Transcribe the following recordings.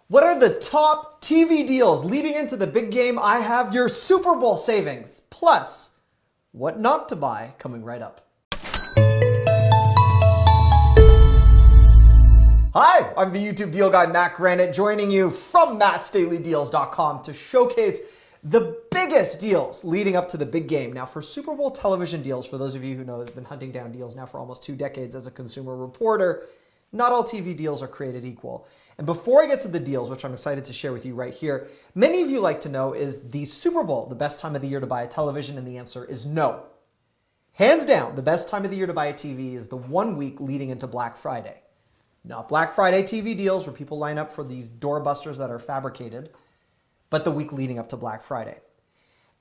What are the top TV deals leading into the big game? I have your Super Bowl savings, plus what not to buy, coming right up. Hi, I'm the YouTube deal guy, Matt Granite, joining you from mattsdailydeals.com to showcase the biggest deals leading up to the big game. Now, for Super Bowl television deals, for those of you who know I've been hunting down deals now for almost 2 decades as a consumer reporter, not all TV deals are created equal. And before I get to the deals, which I'm excited to share with you right here, many of you like to know, is the Super Bowl the best time of the year to buy a television? And the answer is no. Hands down, the best time of the year to buy a TV is the 1 week leading into Black Friday. Not Black Friday TV deals where people line up for these doorbusters that are fabricated, but the week leading up to Black Friday.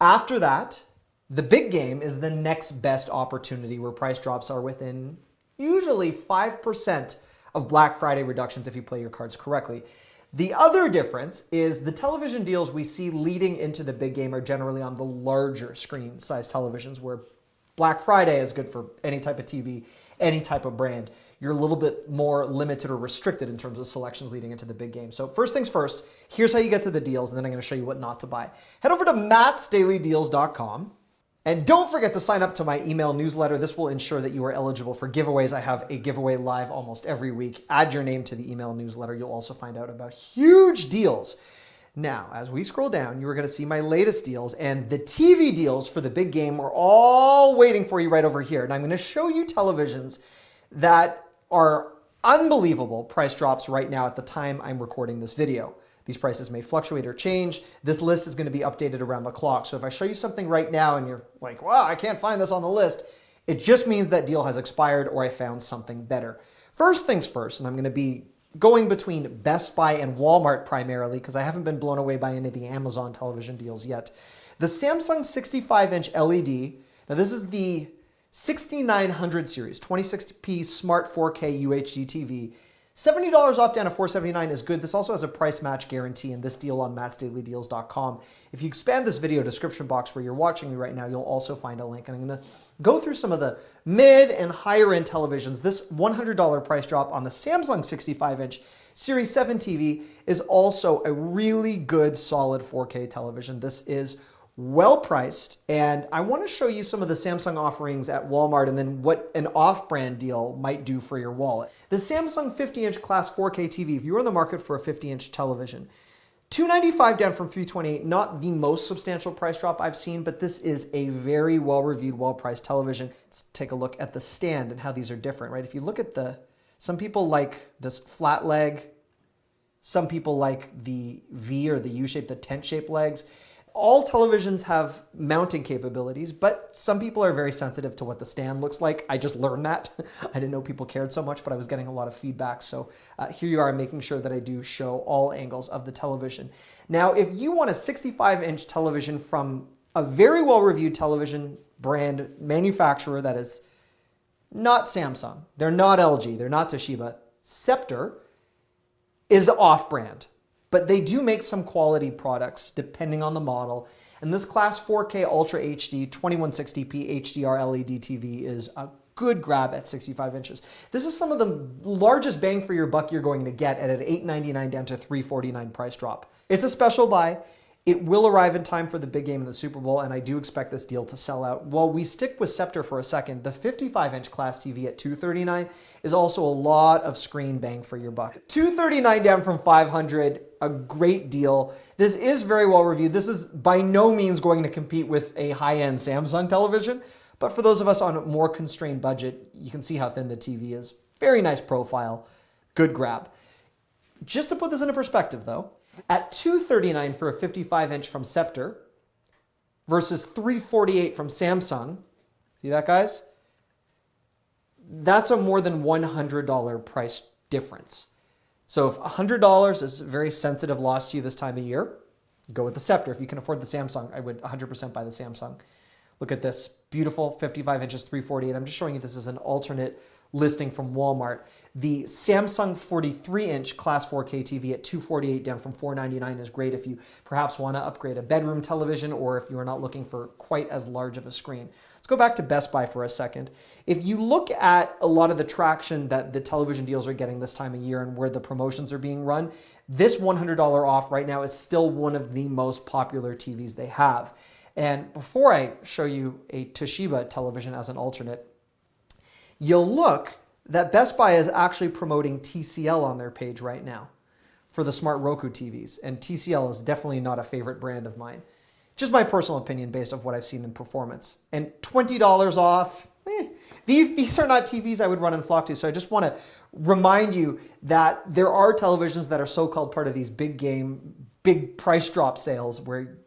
After that, the big game is the next best opportunity where price drops are within usually 5% of Black Friday reductions if you play your cards correctly. The other difference is the television deals we see leading into the big game are generally on the larger screen size televisions, where Black Friday is good for any type of TV, any type of brand. You're a little bit more limited or restricted in terms of selections leading into the big game. So first things first, here's how you get to the deals, and then I'm going to show you what not to buy. Head over to mattsdailydeals.com. And don't forget to sign up to my email newsletter. This will ensure that you are eligible for giveaways. I have a giveaway live almost every week. Add your name to the email newsletter. You'll also find out about huge deals. Now, as we scroll down, you are going to see my latest deals, and the TV deals for the big game are all waiting for you right over here. And I'm going to show you televisions that are unbelievable price drops right now at the time I'm recording this video. These prices may fluctuate or change. This list is going to be updated around the clock. So if I show you something right now and you're like, wow, I can't find this on the list, it just means that deal has expired or I found something better. First things first, and I'm going to be going between Best Buy and Walmart primarily because I haven't been blown away by any of the Amazon television deals yet. The Samsung 65-inch LED, now this is the 6900 series, 26p smart 4K UHD TV. $70 off down to $479 is good. This also has a price match guarantee in this deal on mattsdailydeals.com. If you expand this video description box where you're watching me right now, you'll also find a link. And I'm going to go through some of the mid and higher end televisions. This $100 price drop on the Samsung 65-inch Series 7 TV is also a really good solid 4K television. This is well priced, and I want to show you some of the Samsung offerings at Walmart and then what an off-brand deal might do for your wallet. The Samsung 50-inch class 4K TV, if you're in the market for a 50-inch television, $295 down from $328, not the most substantial price drop I've seen, but this is a very well-reviewed, well-priced television. Let's take a look at the stand and how these are different, right? If you look at some people like this flat leg, some people like the V or the U-shape, the tent-shaped legs. All televisions have mounting capabilities, but some people are very sensitive to what the stand looks like. I just learned that. I didn't know people cared so much, but I was getting a lot of feedback. So here you are, making sure that I do show all angles of the television. Now, if you want a 65-inch television from a very well-reviewed television brand manufacturer that is not Samsung, they're not LG, they're not Toshiba, Sceptre is off-brand. But they do make some quality products depending on the model. And this Class 4K Ultra HD 2160p HDR LED TV is a good grab at 65 inches. This is some of the largest bang for your buck you're going to get at an $899 down to $349 price drop. It's a special buy. It will arrive in time for the big game in the Super Bowl, and I do expect this deal to sell out. While we stick with Sceptre for a second, the 55-inch class TV at $239 is also a lot of screen bang for your buck. $239 down from $500, a great deal. This is very well reviewed. This is by no means going to compete with a high-end Samsung television, but for those of us on a more constrained budget, you can see how thin the TV is. Very nice profile, good grab. Just to put this into perspective though, at $239 for a 55-inch from Sceptre versus $348 from Samsung, see that, guys? That's a more than $100 price difference. So if $100 is a very sensitive loss to you this time of year, go with the Sceptre. If you can afford the Samsung, I would 100% buy the Samsung. Look at this. Beautiful 55 inches, 348. I'm just showing you this as an alternate listing from Walmart. The Samsung 43-inch Class 4K TV at $248 down from $499 is great if you perhaps want to upgrade a bedroom television or if you are not looking for quite as large of a screen. Let's go back to Best Buy for a second. If you look at a lot of the traction that the television deals are getting this time of year and where the promotions are being run, this $100 off right now is still one of the most popular TVs they have. And before I show you a Toshiba television as an alternate, you'll look that Best Buy is actually promoting TCL on their page right now for the smart Roku TVs. And TCL is definitely not a favorite brand of mine. Just my personal opinion based on what I've seen in performance. And $20 off, these are not TVs I would run and flock to. So I just want to remind you that there are televisions that are so-called part of these big game, big price drop sales where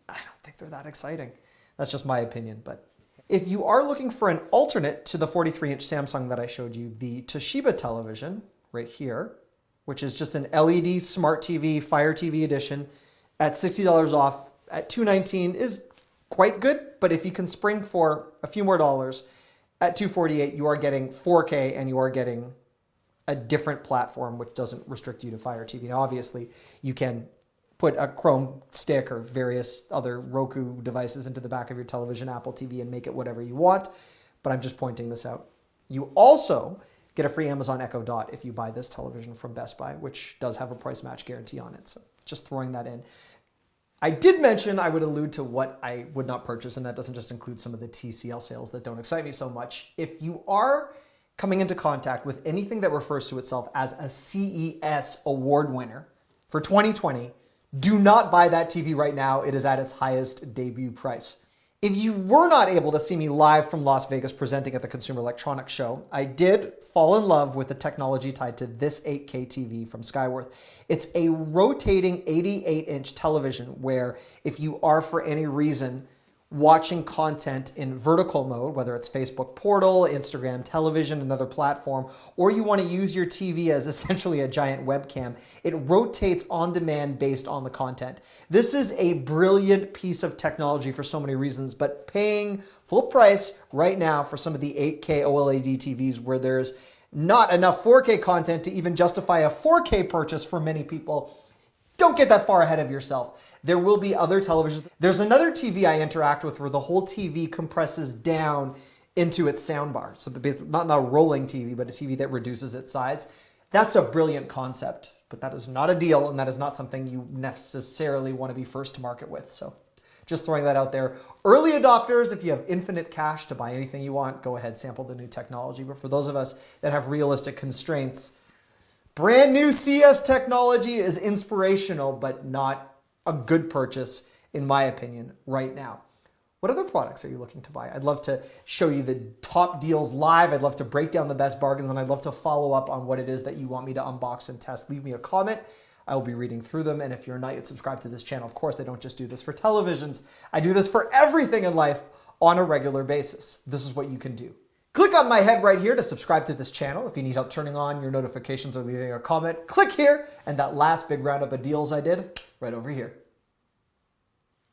I don't think they're that exciting. That's just my opinion. But if you are looking for an alternate to the 43-inch Samsung that I showed you, the Toshiba television right here, which is just an LED Smart TV, Fire TV edition at $60 off at $219 is quite good. But if you can spring for a few more dollars at $248, you are getting 4K and you are getting a different platform, which doesn't restrict you to Fire TV. Now, obviously, you can put a Chrome stick or various other Roku devices into the back of your television, Apple TV, and make it whatever you want. But I'm just pointing this out. You also get a free Amazon Echo Dot if you buy this television from Best Buy, which does have a price match guarantee on it. So just throwing that in. I did mention I would allude to what I would not purchase, and that doesn't just include some of the TCL sales that don't excite me so much. If you are coming into contact with anything that refers to itself as a CES award winner for 2020, do not buy that TV right now. It is at its highest debut price. If you were not able to see me live from Las Vegas presenting at the Consumer Electronics Show, I did fall in love with the technology tied to this 8K TV from Skyworth. It's a rotating 88-inch television where if you are for any reason watching content in vertical mode, whether it's Facebook Portal, Instagram Television, another platform, or you want to use your TV as essentially a giant webcam, it rotates on demand based on the content. This is a brilliant piece of technology for so many reasons, but paying full price right now for some of the 8K OLED TVs where there's not enough 4K content to even justify a 4K purchase for many people, don't get that far ahead of yourself. There will be other televisions. There's another TV I interact with where the whole TV compresses down into its soundbar. So not a rolling TV, but a TV that reduces its size. That's a brilliant concept, but that is not a deal, and that is not something you necessarily want to be first to market with. So just throwing that out there. Early adopters, if you have infinite cash to buy anything you want, go ahead, sample the new technology. But for those of us that have realistic constraints, brand new CS technology is inspirational, but not a good purchase, in my opinion, right now. What other products are you looking to buy? I'd love to show you the top deals live. I'd love to break down the best bargains, and I'd love to follow up on what it is that you want me to unbox and test. Leave me a comment. I will be reading through them. And if you're not yet subscribed to this channel, of course, I don't just do this for televisions. I do this for everything in life on a regular basis. This is what you can do. Click on my head right here to subscribe to this channel. If you need help turning on your notifications or leaving a comment, click here. And that last big roundup of deals I did, right over here.